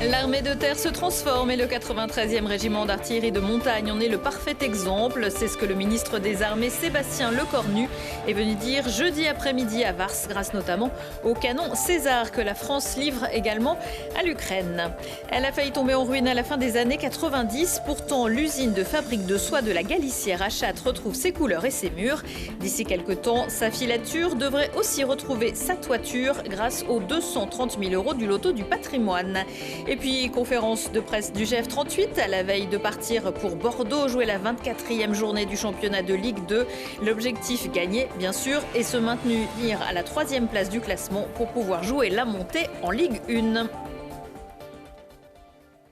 L'armée de terre se transforme et le 93e régiment d'artillerie de montagne en est le parfait exemple. C'est ce que le ministre des Armées, Sébastien Lecornu, est venu dire jeudi après-midi à Vars, grâce notamment au canon César que la France livre également à l'Ukraine. Elle a failli tomber en ruine à la fin des années 90. Pourtant, l'usine de fabrique de soie de la Galicière à Châtes retrouve ses couleurs et ses murs. D'ici quelques temps, sa filature devrait aussi retrouver sa toiture grâce aux 230 000 € du loto du patrimoine. Et puis, conférence de presse du GF38 à la veille de partir pour Bordeaux jouer la 24e journée du championnat de Ligue 2. L'objectif, gagner bien sûr, et se maintenir à la 3e place du classement pour pouvoir jouer la montée en Ligue 1.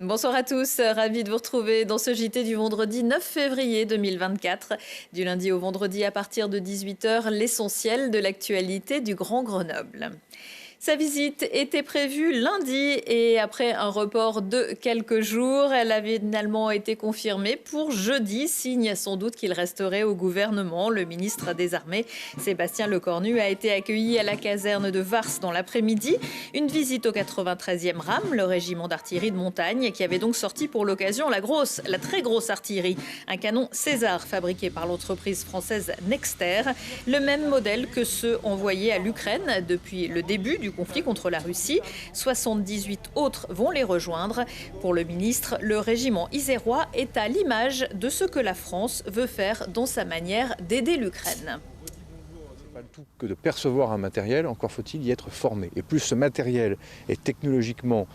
Bonsoir à tous, ravi de vous retrouver dans ce JT du vendredi 9 février 2024. Du lundi au vendredi à partir de 18h, l'essentiel de l'actualité du Grand Grenoble. Sa visite était prévue lundi et après un report de quelques jours, elle avait finalement été confirmée pour jeudi, signe sans doute qu'il resterait au gouvernement. Le ministre des Armées, Sébastien Lecornu, a été accueilli à la caserne de Vars dans l'après-midi. Une visite au 93e RAM, le régiment d'artillerie de montagne, qui avait donc sorti pour l'occasion la très grosse artillerie. Un canon César fabriqué par l'entreprise française Nexter, le même modèle que ceux envoyés à l'Ukraine depuis le début du conflit contre la Russie. 78 autres vont les rejoindre. Pour le ministre, le régiment isérois est à l'image de ce que la France veut faire dans sa manière d'aider l'Ukraine. Pas le tout que de percevoir un matériel, encore faut-il y être formé. Et plus ce matériel est technologiquement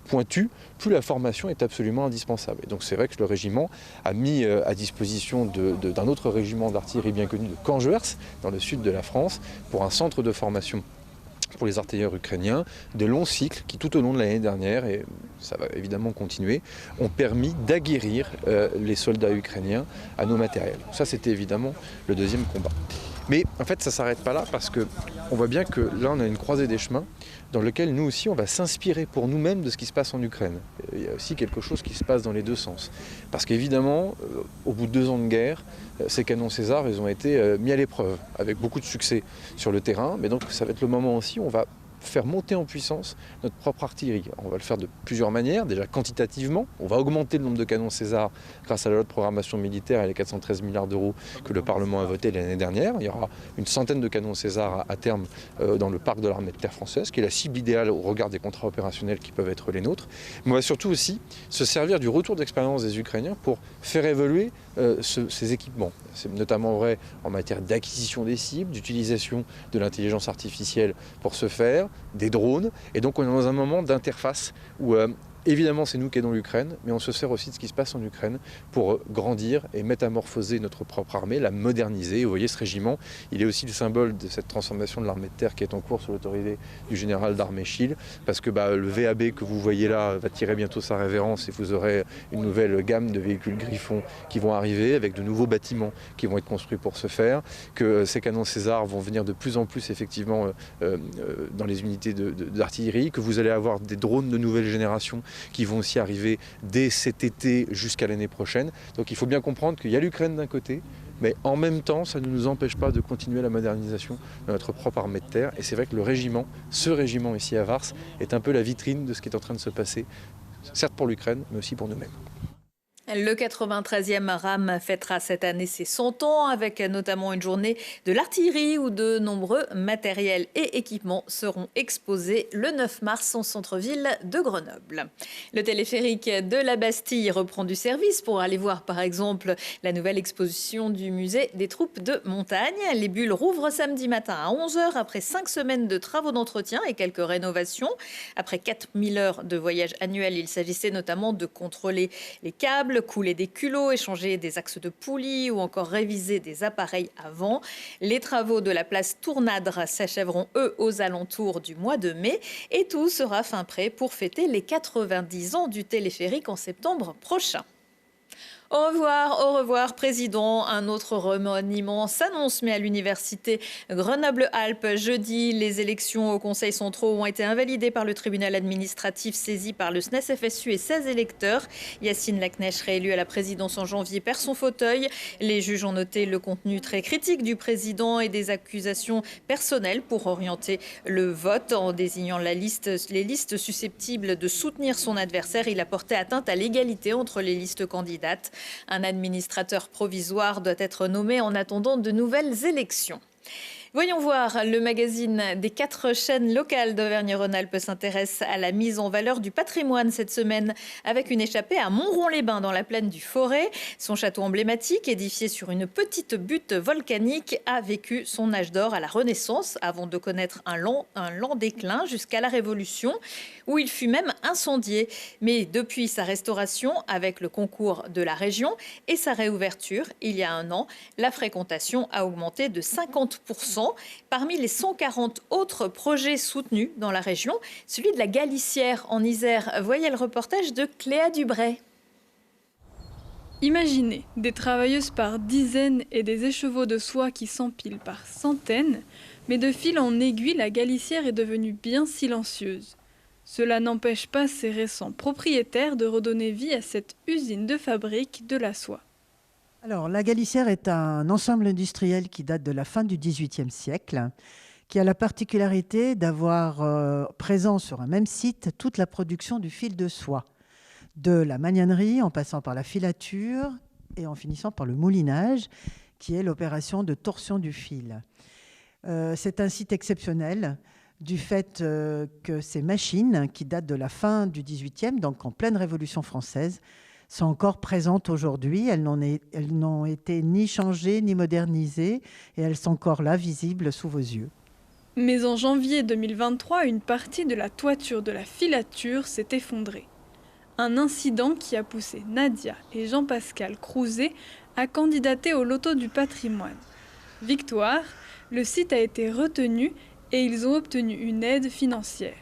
pointu, plus la formation est absolument indispensable. Et donc c'est vrai que le régiment a mis à disposition d'un autre régiment d'artillerie bien connu de Canjuers, dans le sud de la France, pour un centre de formation pour les artilleurs ukrainiens, de longs cycles qui tout au long de l'année dernière, et ça va évidemment continuer, ont permis d'aguerrir les soldats ukrainiens à nos matériels. Ça c'était évidemment le deuxième combat. Mais en fait ça ne s'arrête pas là parce qu'on voit bien que là on a une croisée des chemins dans lequel nous aussi on va s'inspirer pour nous-mêmes de ce qui se passe en Ukraine. Il y a aussi quelque chose qui se passe dans les deux sens. Parce qu'évidemment, au bout de 2 ans de guerre, ces canons César, ils ont été mis à l'épreuve avec beaucoup de succès sur le terrain. Mais donc ça va être le moment aussi où on va faire monter en puissance notre propre artillerie. On va le faire de plusieurs manières, déjà quantitativement. On va augmenter le nombre de canons César grâce à la loi de programmation militaire et les 413 milliards d'euros que le Parlement a voté l'année dernière. Il y aura une centaine de canons César à terme dans le parc de l'armée de terre française, qui est la cible idéale au regard des contrats opérationnels qui peuvent être les nôtres. Mais on va surtout aussi se servir du retour d'expérience des Ukrainiens pour faire évoluer ces équipements. C'est notamment vrai en matière d'acquisition des cibles, d'utilisation de l'intelligence artificielle pour ce faire, des drones. Et donc on est dans un moment d'interface où évidemment c'est nous qui aidons l'Ukraine, mais on se sert aussi de ce qui se passe en Ukraine pour grandir et métamorphoser notre propre armée, la moderniser. Et vous voyez, ce régiment, il est aussi le symbole de cette transformation de l'armée de terre qui est en cours sous l'autorité du général d'armée Schill, parce que le VAB que vous voyez là va tirer bientôt sa révérence et vous aurez une nouvelle gamme de véhicules Griffon qui vont arriver avec de nouveaux bâtiments qui vont être construits pour ce faire, que ces canons César vont venir de plus en plus effectivement dans les unités d'artillerie, que vous allez avoir des drones de nouvelle génération qui vont aussi arriver dès cet été jusqu'à l'année prochaine. Donc il faut bien comprendre qu'il y a l'Ukraine d'un côté, mais en même temps, ça ne nous empêche pas de continuer la modernisation de notre propre armée de terre. Et c'est vrai que ce régiment ici à Vars, est un peu la vitrine de ce qui est en train de se passer, certes pour l'Ukraine, mais aussi pour nous-mêmes. Le 93e RAM fêtera cette année ses 100 ans avec notamment une journée de l'artillerie où de nombreux matériels et équipements seront exposés le 9 mars en centre-ville de Grenoble. Le téléphérique de la Bastille reprend du service pour aller voir par exemple la nouvelle exposition du musée des troupes de montagne. Les bulles rouvrent samedi matin à 11h après 5 semaines de travaux d'entretien et quelques rénovations. Après 4000 heures de voyage annuel, il s'agissait notamment de contrôler les câbles, couler des culots, échanger des axes de poulie ou encore réviser des appareils avant. Les travaux de la place Tournadre s'achèveront, eux, aux alentours du mois de mai. Et tout sera fin prêt pour fêter les 90 ans du téléphérique en septembre prochain. Au revoir, président. Un autre remaniement s'annonce, mais à l'université Grenoble-Alpes. Jeudi, les élections aux conseils centraux ont été invalidées par le tribunal administratif saisi par le SNES-FSU et 16 électeurs. Yacine Laknecht, réélu à la présidence en janvier, perd son fauteuil. Les juges ont noté le contenu très critique du président et des accusations personnelles pour orienter le vote. En désignant les listes susceptibles de soutenir son adversaire, il a porté atteinte à l'égalité entre les listes candidates. Un administrateur provisoire doit être nommé en attendant de nouvelles élections. Voyons voir, le magazine des 4 chaînes locales d'Auvergne-Rhône-Alpes s'intéresse à la mise en valeur du patrimoine cette semaine avec une échappée à Montron-les-Bains dans la plaine du Forêt. Son château emblématique, édifié sur une petite butte volcanique, a vécu son âge d'or à la Renaissance avant de connaître un lent déclin jusqu'à la Révolution où il fut même incendié. Mais depuis sa restauration avec le concours de la région et sa réouverture il y a un an, la fréquentation a augmenté de 50%. Parmi les 140 autres projets soutenus dans la région, celui de la Galicière en Isère. Voyez le reportage de Cléa Dubray. Imaginez des travailleuses par dizaines et des écheveaux de soie qui s'empilent par centaines, mais de fil en aiguille, la Galicière est devenue bien silencieuse. Cela n'empêche pas ses récents propriétaires de redonner vie à cette usine de fabrique de la soie. Alors, la Galicière est un ensemble industriel qui date de la fin du XVIIIe siècle, qui a la particularité d'avoir présent sur un même site toute la production du fil de soie, de la magnanerie en passant par la filature et en finissant par le moulinage, qui est l'opération de torsion du fil. C'est un site exceptionnel du fait que ces machines, qui datent de la fin du XVIIIe, donc en pleine Révolution française, sont encore présentes aujourd'hui. Elles n'ont été ni changées ni modernisées et elles sont encore là, visibles sous vos yeux. Mais en janvier 2023, une partie de la toiture de la filature s'est effondrée. Un incident qui a poussé Nadia et Jean-Pascal Crouzet à candidater au loto du patrimoine. Victoire, le site a été retenu et ils ont obtenu une aide financière.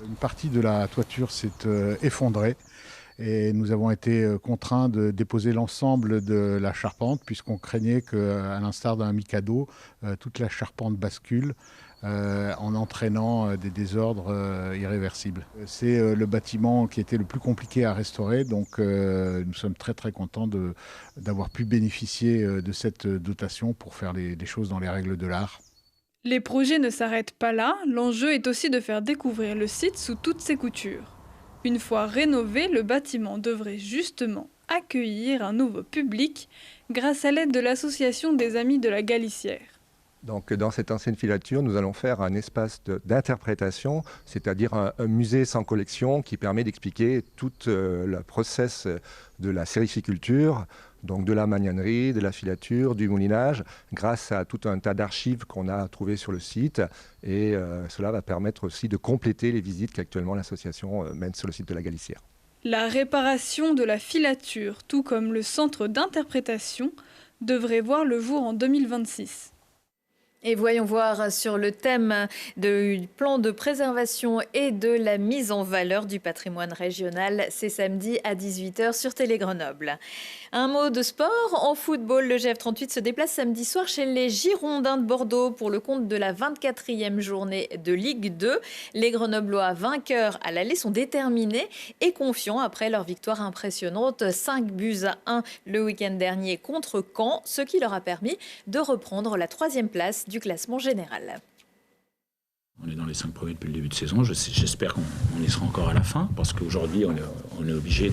Une partie de la toiture s'est effondrée. Et nous avons été contraints de déposer l'ensemble de la charpente puisqu'on craignait qu'à l'instar d'un Mikado, toute la charpente bascule en entraînant des désordres irréversibles. C'est le bâtiment qui était le plus compliqué à restaurer, donc nous sommes très très contents d'avoir pu bénéficier de cette dotation pour faire des choses dans les règles de l'art. Les projets ne s'arrêtent pas là, l'enjeu est aussi de faire découvrir le site sous toutes ses coutures. Une fois rénové, le bâtiment devrait justement accueillir un nouveau public grâce à l'aide de l'association des Amis de la Galicière. Donc, dans cette ancienne filature, nous allons faire un espace d'interprétation, c'est-à-dire un musée sans collection qui permet d'expliquer tout le process de la sérificulture, donc de la magnanerie, de la filature, du moulinage, grâce à tout un tas d'archives qu'on a trouvées sur le site. Et cela va permettre aussi de compléter les visites qu'actuellement l'association mène sur le site de la Galicière. La réparation de la filature, tout comme le centre d'interprétation, devrait voir le jour en 2026. Et voyons voir sur le thème du plan de préservation et de la mise en valeur du patrimoine régional. C'est samedi à 18h sur Télé Grenoble. Un mot de sport. En football, le GF38 se déplace samedi soir chez les Girondins de Bordeaux pour le compte de la 24e journée de Ligue 2. Les Grenoblois vainqueurs à l'aller sont déterminés et confiants après leur victoire impressionnante 5-1 le week-end dernier contre Caen, ce qui leur a permis de reprendre la 3e place du classement général. On est dans les 5 premiers depuis le début de saison. J'espère qu'on y sera encore à la fin, parce qu'aujourd'hui, on est obligé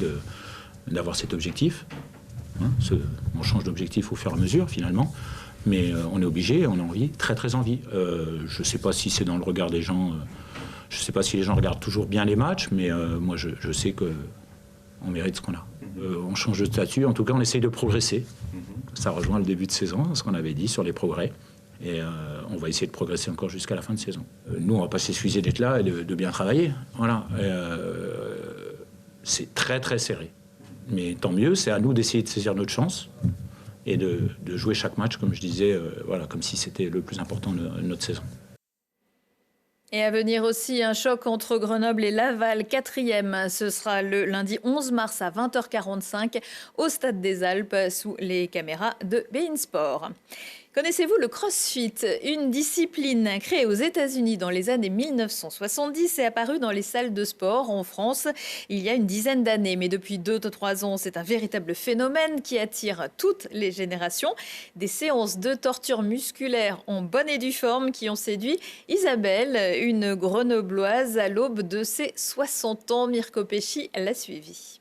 d'avoir cet objectif. On change d'objectif au fur et à mesure, finalement. Mais on est obligé, on a envie, très très envie. Je ne sais pas si c'est dans le regard des gens. Je ne sais pas si les gens regardent toujours bien les matchs, mais moi, je sais qu'on mérite ce qu'on a. On change de statut. En tout cas, on essaye de progresser. Ça rejoint le début de saison, ce qu'on avait dit sur les progrès. Et on va essayer de progresser encore jusqu'à la fin de saison. Nous, on va pas s'excuser d'être là et de bien travailler. Voilà. C'est très très serré. Mais tant mieux, c'est à nous d'essayer de saisir notre chance et de jouer chaque match, comme je disais, voilà, comme si c'était le plus important de notre saison. Et à venir aussi un choc entre Grenoble et Laval, 4e. Ce sera le lundi 11 mars à 20h45 au Stade des Alpes sous les caméras de beIN Sport. Connaissez-vous le CrossFit, une discipline créée aux États-Unis dans les années 1970 et apparue dans les salles de sport en France il y a une dizaine d'années. Mais depuis 2-3 ans, c'est un véritable phénomène qui attire toutes les générations. Des séances de torture musculaire en bonne et due forme qui ont séduit Isabelle, une grenobloise à l'aube de ses 60 ans. Mirko Pesci l'a suivie.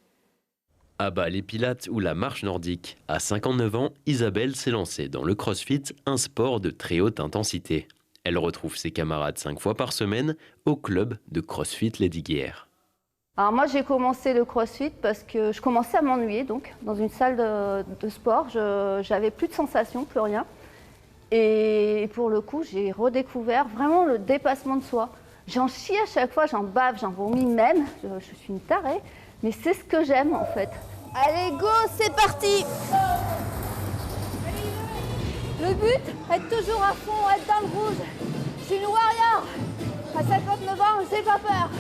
À bas les pilates ou la marche nordique. À 59 ans, Isabelle s'est lancée dans le crossfit, un sport de très haute intensité. Elle retrouve ses camarades 5 fois par semaine au club de CrossFit Lesdiguières. Alors moi j'ai commencé le crossfit parce que je commençais à m'ennuyer donc dans une salle de sport, j'avais plus de sensations, plus rien. Et pour le coup j'ai redécouvert vraiment le dépassement de soi. J'en chie à chaque fois, j'en bave, j'en vomis même, je suis une tarée. Mais c'est ce que j'aime en fait. Allez, go, c'est parti! Le but, être toujours à fond, être dans le rouge. Je suis une warrior. À 59 ans, j'ai pas peur.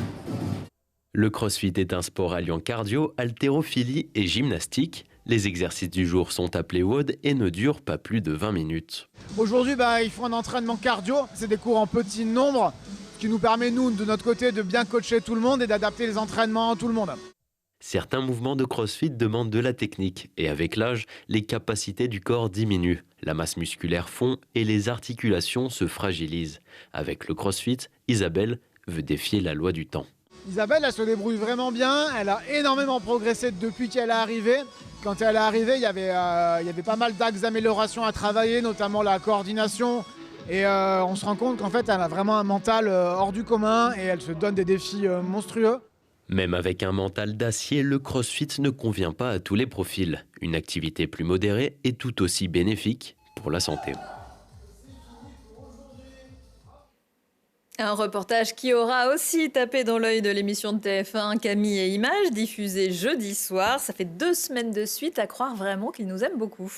Le crossfit est un sport alliant cardio, haltérophilie et gymnastique. Les exercices du jour sont appelés WOD et ne durent pas plus de 20 minutes. Aujourd'hui, il faut un entraînement cardio. C'est des cours en petit nombre, ce qui nous permet, nous, de notre côté, de bien coacher tout le monde et d'adapter les entraînements à tout le monde. Certains mouvements de crossfit demandent de la technique et avec l'âge, les capacités du corps diminuent. La masse musculaire fond et les articulations se fragilisent. Avec le crossfit, Isabelle veut défier la loi du temps. Isabelle, elle se débrouille vraiment bien. Elle a énormément progressé depuis qu'elle est arrivée. Quand elle est arrivée, il y avait pas mal d'axes d'amélioration à travailler, notamment la coordination. Et on se rend compte qu'en fait, elle a vraiment un mental hors du commun et elle se donne des défis monstrueux. Même avec un mental d'acier, le crossfit ne convient pas à tous les profils. Une activité plus modérée est tout aussi bénéfique pour la santé. Un reportage qui aura aussi tapé dans l'œil de l'émission de TF1 Camille et Images, diffusée jeudi soir. Ça fait 2 semaines de suite, à croire vraiment qu'il nous aime beaucoup.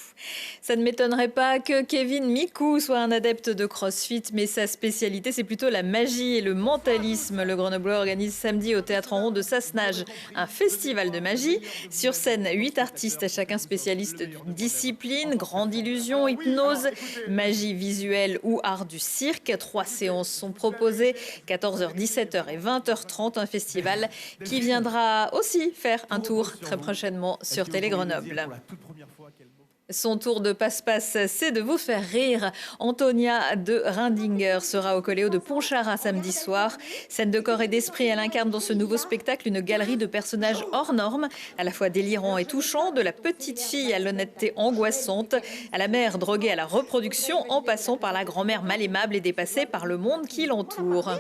Ça ne m'étonnerait pas que Kevin Micou soit un adepte de CrossFit, mais sa spécialité, c'est plutôt la magie et le mentalisme. Le Grenoblois organise samedi au Théâtre en Rond de Sassenage un festival de magie. Sur scène, 8 artistes, chacun spécialiste d'une discipline, grande illusion, hypnose, magie visuelle ou art du cirque. 3 séances sont proposées. 14h, 17h et 20h30, un festival qui viendra aussi faire un tour très prochainement sur Télé Grenoble. Son tour de passe-passe, c'est de vous faire rire. Antonia de Rindinger sera au Coléo de Pontcharrat samedi soir. Scène de corps et d'esprit, elle incarne dans ce nouveau spectacle une galerie de personnages hors normes, à la fois délirants et touchants, de la petite fille à l'honnêteté angoissante, à la mère droguée à la reproduction, en passant par la grand-mère mal aimable et dépassée par le monde qui l'entoure.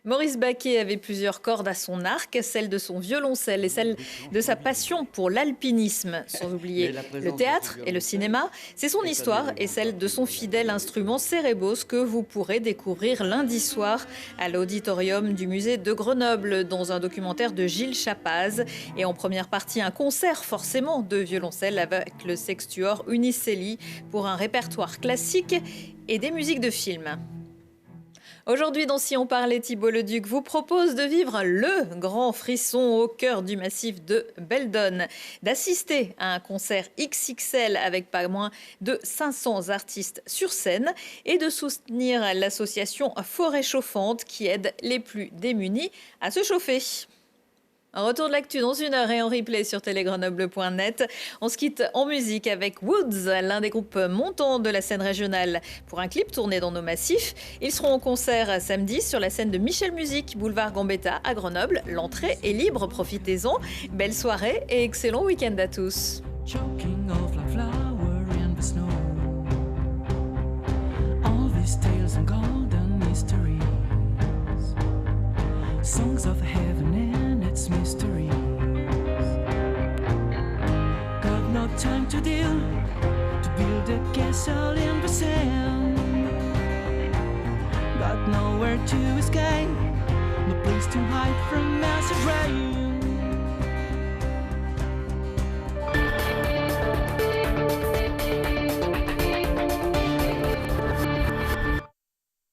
Maurice Baquet avait plusieurs cordes à son arc, celle de son violoncelle et celle de sa passion pour l'alpinisme, sans oublier le théâtre et le cinéma. C'est son histoire et celle de son fidèle instrument Cérébos que vous pourrez découvrir lundi soir à l'auditorium du musée de Grenoble dans un documentaire de Gilles Chapaz. Et en première partie, un concert forcément de violoncelle avec le sextuor Unicelli pour un répertoire classique et des musiques de films. Aujourd'hui, dans Si on parlait, Thibault Leduc vous propose de vivre le grand frisson au cœur du massif de Beldon, d'assister à un concert XXL avec pas moins de 500 artistes sur scène et de soutenir l'association Forêt Chauffante qui aide les plus démunis à se chauffer. Un retour de l'actu dans 1 heure et en replay sur télégrenoble.net. On se quitte en musique avec Woods, l'un des groupes montants de la scène régionale, pour un clip tourné dans nos massifs. Ils seront en concert samedi sur la scène de Michel Musique, boulevard Gambetta à Grenoble. L'entrée est libre, profitez-en. Belle soirée et excellent week-end à tous. Songs of heaven and its mysteries. Got no time to deal, to build a castle in the sand. Got nowhere to escape, no place to hide from massive rain.